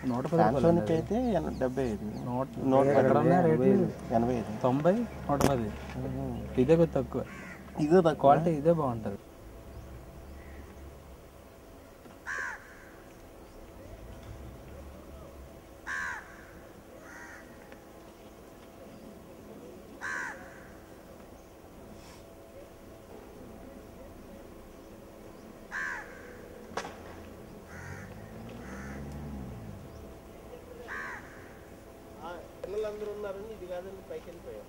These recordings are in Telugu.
సామ్సంగ్కి అయితే 75, 85, 90, 110. ఇదే కొద్ది తక్కువ. ఇదే తక్కువ, క్వాలిటీ ఇదే బాగుంటుంది. పిల్లలందరూ ఉన్నారని ఇది కాదని పైకి వెళ్ళిపోయారు.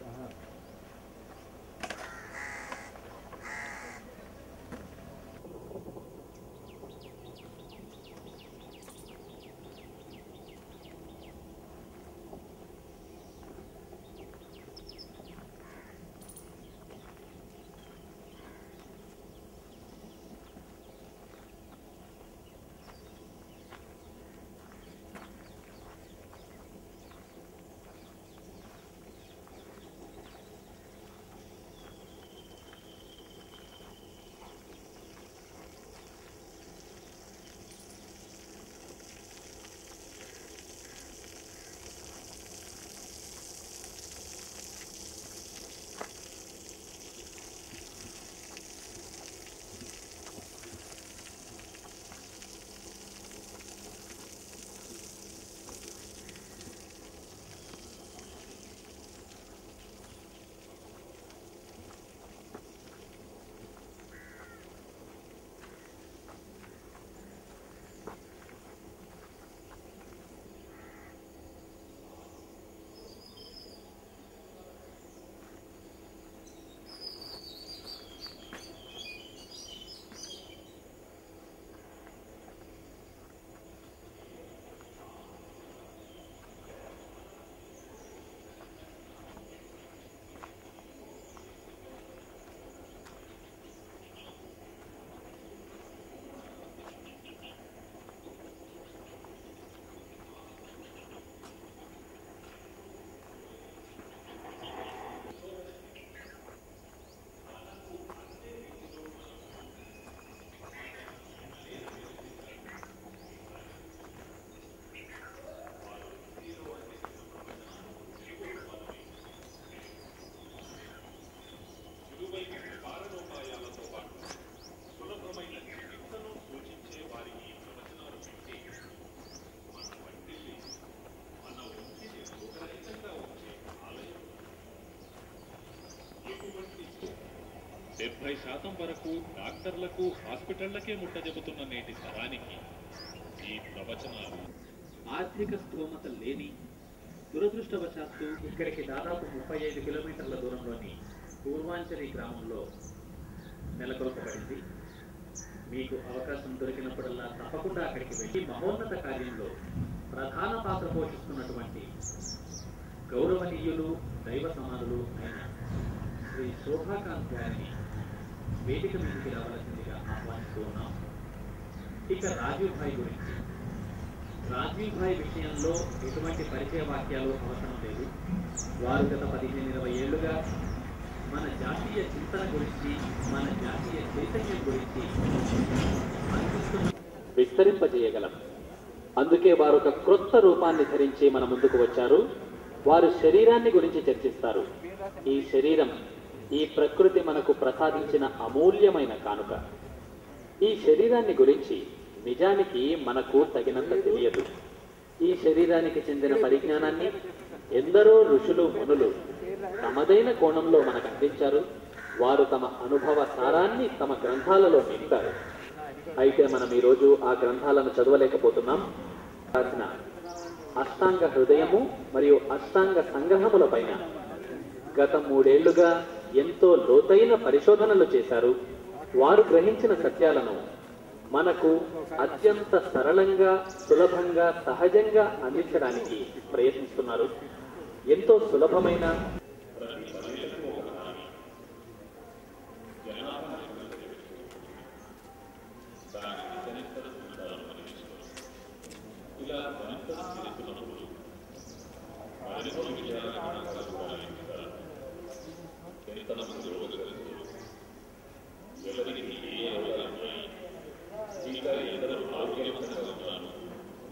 వరకు డాక్టర్లకు హాస్పిటళ్లకే ముట్ట చెబుతున్న నేటి తరానికి ఈ ప్రవచనాలు ఆర్థిక స్తోమత లేని దురదృష్టవశాత్తు ఇక్కడికి దాదాపు 35 కిలోమీటర్ల దూరంలోని పూర్వాంచలి గ్రామంలో నెలకొల్పబడింది. మీకు అవకాశం దొరికినప్పుడల్లా తప్పకుండా అక్కడికి వెళ్ళి మహోన్నత కార్యంలో ప్రధాన పాత్ర పోషిస్తున్నటువంటి గౌరవనీయులు దైవ సమానులు అయిన శ్రీ శోభాకాంత్ గారిని వేదిక మీదకి రావాల్సిందిగా ఆహ్వానిస్తూ ఉన్నాం. ఇక రాజీవ్ భాయ్ గురించి, రాజీవ్ భాయ్ విషయంలో ఎటువంటి పరిచయ వాక్యాలు అవసరం లేదు. వారు గత 15-20 ఏళ్లుగా మన జాతీయ చింతన గురించి, మన జాతీయ చైతన్యం గురించి విస్తరింపజేయగలం. అందుకే వారు ఒక క్రొత్త రూపాన్ని ధరించి మన ముందుకు వచ్చారు. వారు శరీరాన్ని గురించి చర్చిస్తారు. ఈ శరీరం, ఈ ప్రకృతి మనకు ప్రసాదించిన అమూల్యమైన కానుక. ఈ శరీరాన్ని గురించి నిజానికి మనకు తగినంత తెలియదు. ఈ శరీరానికి చెందిన పరిజ్ఞానాన్ని ఎందరో ఋషులు మునులు తమదైన కోణంలో మనకు అందించారు. వారు తమ అనుభవ సారాన్ని తమ గ్రంథాలలో నింపారు. అయితే మనం ఈరోజు ఆ గ్రంథాలను చదవలేకపోతున్నాం. రాసిన అష్టాంగ హృదయము మరియు అష్టాంగ సంగ్రహముల పైన గత 3 ఏళ్లుగా ఎంతో లోతైన పరిశోధనలు చేశారు. వారు గ్రహించిన సత్యాలను మనకు అత్యంత సరళంగా, సులభంగా, సహజంగా అందించడానికి ప్రయత్నిస్తున్నారు. ఎంతో సులభమైన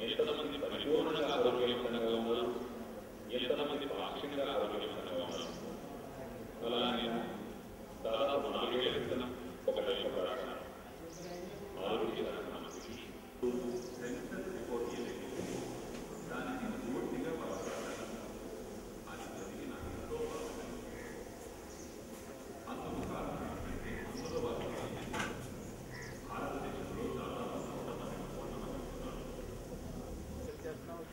ఎంతమంది పరిపూర్ణ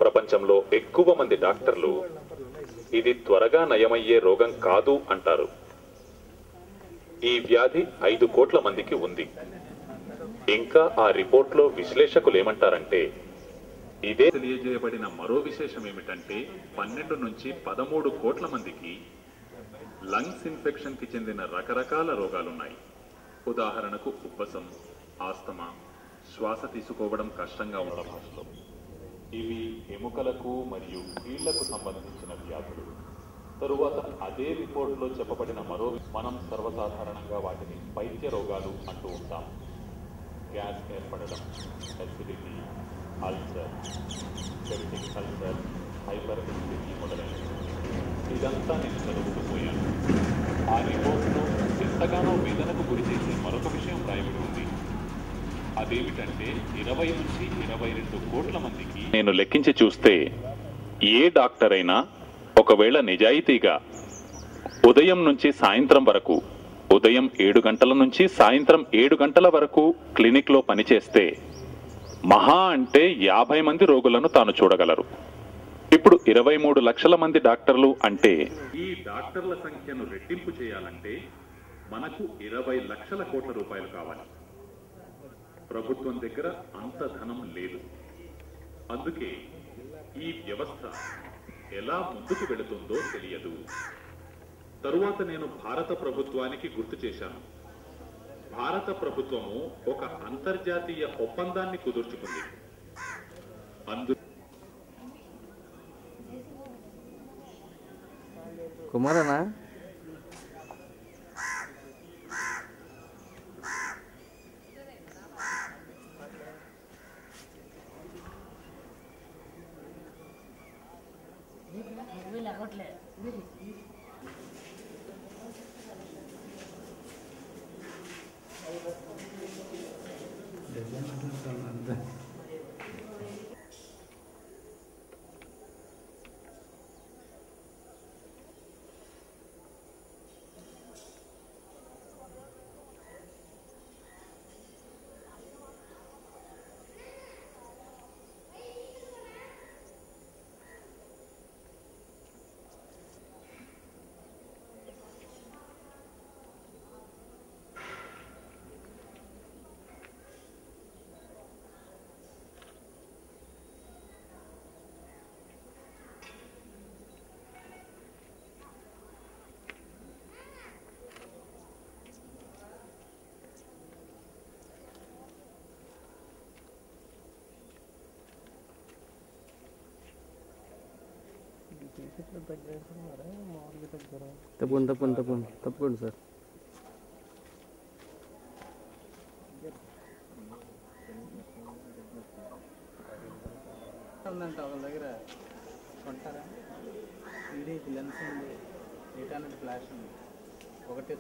ప్రపంచంలో ఎక్కువ మంది డాక్టర్లు ఇది త్వరగా నయమయ్యే రోగం కాదు అంటారు. ఈ వ్యాధి 5 కోట్ల మందికి ఉంది. ఇంకా ఆ రిపోర్ట్లో విశ్లేషకులు ఏమంటారంటే, ఇదే తెలియజేయబడిన మరో విశేషం ఏమిటంటే 12 నుంచి 13 కోట్ల మందికి లంగ్స్ ఇన్ఫెక్షన్ కి చెందిన రకరకాల రోగాలున్నాయి. ఉదాహరణకు ఉబ్బసం, ఆస్తమా, శ్వాస తీసుకోవడం కష్టంగా ఉన్న భాషలో. ఇవి ఎముకలకు మరియు కీళ్లకు సంబంధించిన వ్యాధులు. తరువాత అదే రిపోర్టులో చెప్పబడిన మరో మనం సర్వసాధారణంగా వాటిని పైత్య రోగాలు అంటూ ఉంటాం. గ్యాస్ ఏర్పడడం, acidity, ulcer, peptic ulcer, hyper acidity మొదలైనవి. ఇదంతా నేను చదువుతూ పోయాను. ఆ రిపోర్టులో ఎంతగానో వేదనకు గురి చేసే మరొక విషయం రాయబడి ఉంది. అదేమిటంటే 20 నుంచి 22 కోట్ల మందికి నేను లెక్కించి చూస్తే ఏ డాక్టర్ అయినా ఒకవేళ నిజాయితీగా ఉదయం నుంచి సాయంత్రం వరకు, ఉదయం 7 గంటల నుంచి సాయంత్రం 7 గంటల వరకు క్లినిక్లో పనిచేస్తే మహా అంటే 50 మంది రోగులను తాను చూడగలరు. ఇప్పుడు 23 లక్షల మంది డాక్టర్లు అంటే ఈ డాక్టర్ల సంఖ్యను రెట్టింపు చేయాలంటే మనకు 20 లక్షల కోట్ల రూపాయలు కావాలి. ప్రభుత్వం దగ్గర అంత ధనం లేదు. అందుకే ఈ వ్యవస్థ ఎలా ముందుకు వెళుతుందో తెలియదు. తరువాత నేను భారత ప్రభుత్వానికి గుర్తు చేశాను. భారత ప్రభుత్వము ఒక అంతర్జాతీయ ఒప్పందాన్ని కుదుర్చుకుంది. కుమారనా తప్పకుండా సార్. ఉందంట ఒక దగ్గర కొంటారా? ఇది లెన్స్ ఉంది, 800 ఫ్లాష్ ఉంది, ఒకటి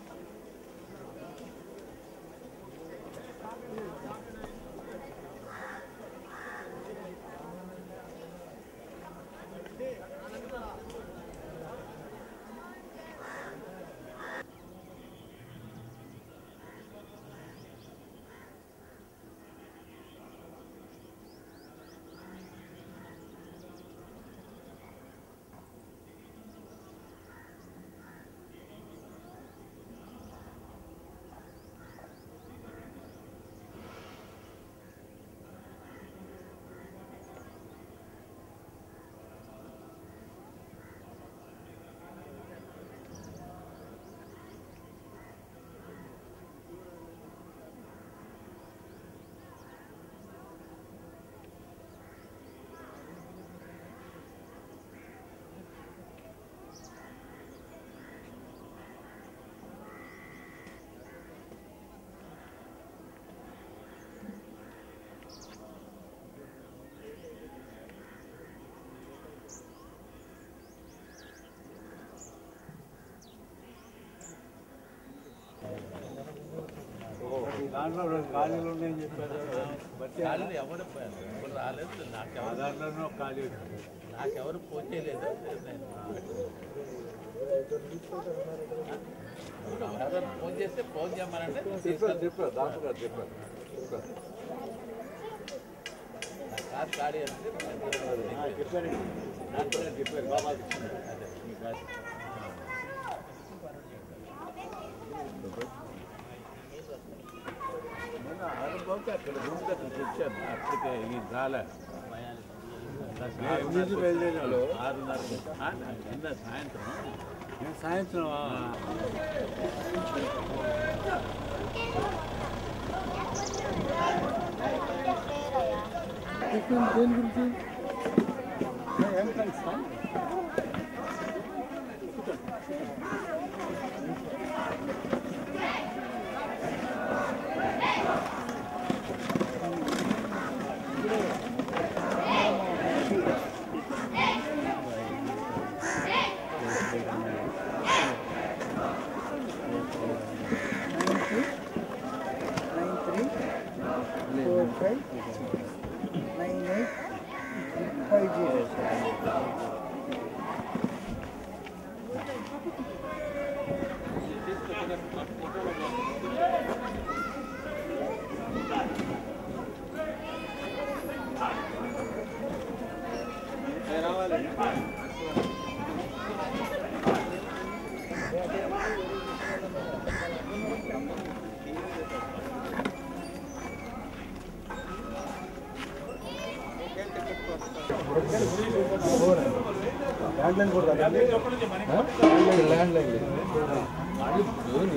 దాంట్లో ఖాళీలు ఉన్నాయని చెప్పారు. ఖాళీలు ఎవరు రాలేదు, నాకెవరు ఖాళీ నాకెవరు ఫోన్ చేయలేదు. ఫోన్ చేస్తే ఫోన్ చేయమనంటే చెప్పారు. డాక్టర్ గారు చెప్పారు. అప్పటికే ఈ చాలా 6:30 సాయంత్రం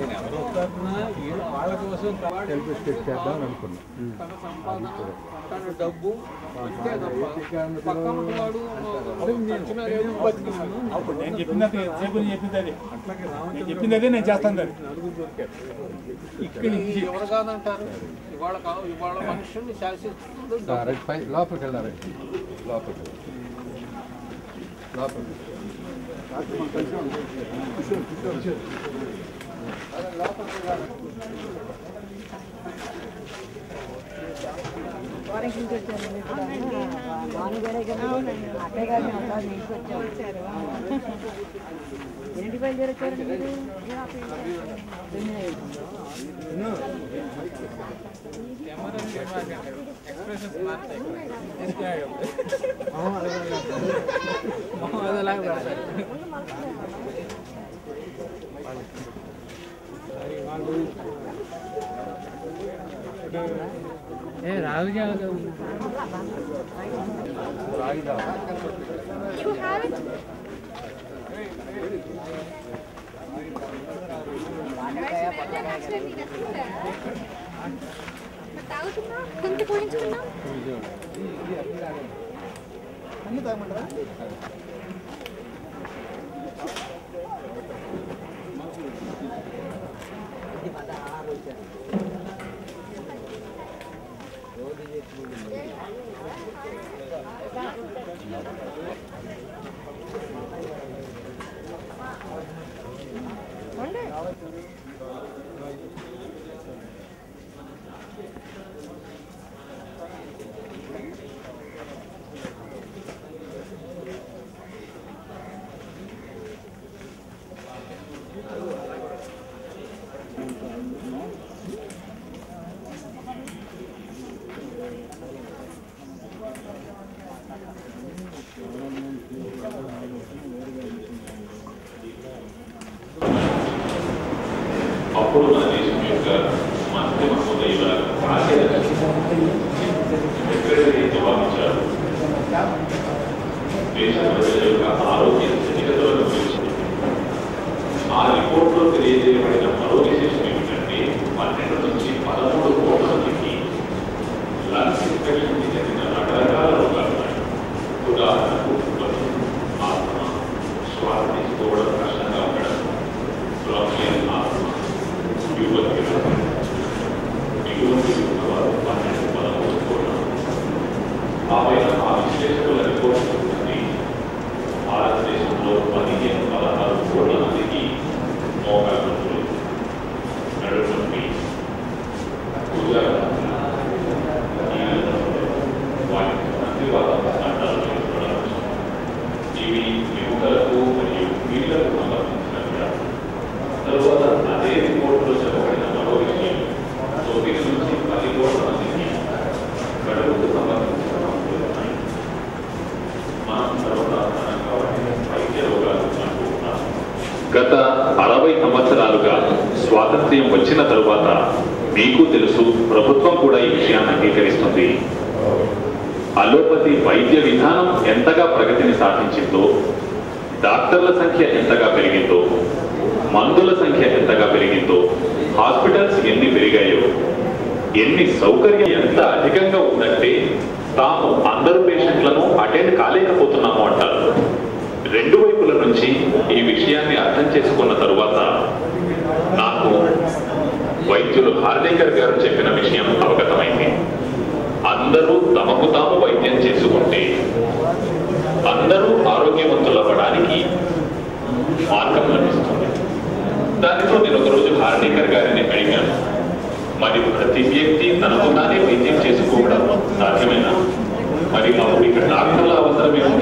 నేను ఎవరు వస్తారున్నా వాళ్ళ కోసం చేద్దాం అనుకున్నా డబ్బు నేను చెప్పింది అదే నేను చేస్తాను ఇక్కడ ఎవరు కాదంటారు ఇవాళ మనుషుల్ని శాసిస్తుంది లోపలికి వెళ్ళారు లోపలికి ఏంటి బయలుదేరొచ్చారు రాగుజా కొంచెం పోయించుకున్నాం అన్ని తాగమంటారా అప్పుడు మన దేశం యొక్క మధ్యమ హృదయుల సెక్రటరీ జవాబిచ్చారు. దేశ ప్రజల యొక్క ఆరోగ్య స్థితిగతులను గురించి ఆ రిపోర్ట్లో తెలియజేయబడిన మరో విశేషం ఏమిటంటే 12 నుంచి 13 కోట్ల మందికి లంగ్స్ ఇన్ఫెక్షన్ చెందిన రకరకాల రోగాలు ఉన్నాయి. ఉదాహరణకు ఆత్మ, శ్వాస తీసుకోవడం కష్టంగా ఉండడం, బ్రాంకియల్ ఆత్మ, ఆ విశ్లేషకుల రిపోర్ట్ గత 60 సంవత్సరాలుగా స్వాతంత్ర్యం వచ్చిన తరువాత మీకు తెలుసు, ప్రభుత్వం కూడా ఈ విషయాన్ని అంగీకరిస్తుంది. అలోపతి వైద్య విధానం ఎంతగా ప్రగతిని సాధించిందో, డాక్టర్ల సంఖ్య ఎంతగా పెరిగిందో, మందుల సంఖ్య ఎంతగా పెరిగిందో, హాస్పిటల్స్ ఎన్ని పెరిగాయో, ఎన్ని సౌకర్యం ఎంత అధికంగా ఉందంటే తాము అందరు పేషెంట్లను అటెండ్ కాలేకపోతున్నాము అంటారు. రెండు వైపుల నుంచి ఈ విషయాన్ని అర్థం చేసుకున్న తరువాత నాకు వైద్యులు హార్డింగర్ గారు చెప్పిన విషయం అవగతమైంది. అందరూ తమకు తాము వైద్యం చేసుకుంటే అందరూ ఆరోగ్యవంతులవ్వడానికి మార్గం లభిస్తుంది. దానితో నేను ఒకరోజు హార్డింగర్ గారిని అడిగాను, మరి ప్రతి వ్యక్తి తనకు తానే వైద్యం చేసుకోవడం సాధ్యమేనా? మరి మాకు ఇక్కడ డాక్టర్ల అవసరం ఏముంది